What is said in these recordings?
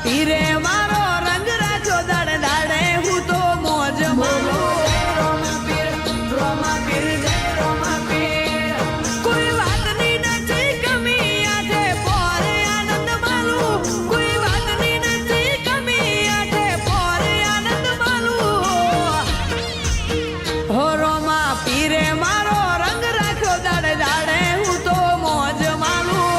પીરે મારો રંગ રાખ્યો દાડે દાડે હું તો મોજ માનો કોઈ વાતની નથી કમી આજે પોરે આનંદ માલું કોઈ વાતની નથી કમી આજે પોરે આનંદ માલું હો રોમા પીરે મારો રંગ રાખ્યો દાડે દાડે હું તો મોજ માનું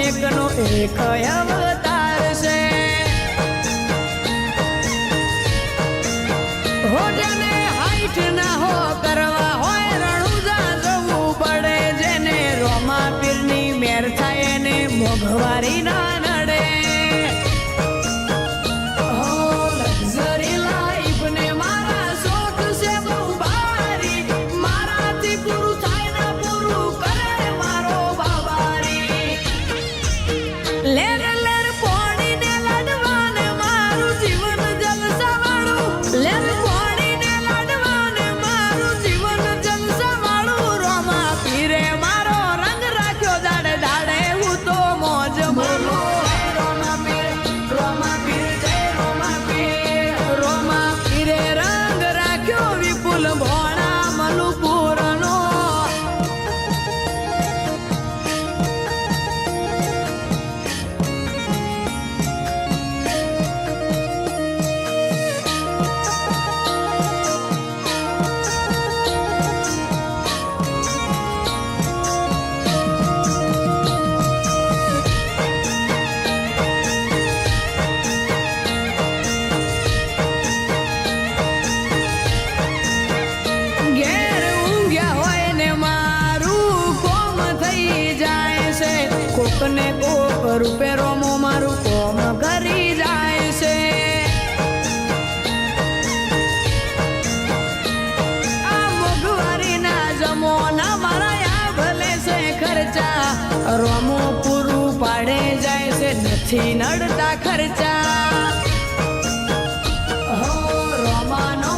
એકનો એક અવતાર છે હો જેને હાઈટ ના હો કરવા હોય રણુજા જવું પડે જેને રોમા પીરની મેર થાય એને મોઘવારી ના નડે કોકને કોક રૂપે રોમો મારું કોમ કરી જાય છે આ મોઘવારી ના જમોના મારા આ ભલે છે ખર્ચા રોમો પૂરું પાડે જાય છે નથી નડતા ખર્ચા હો રોમા નો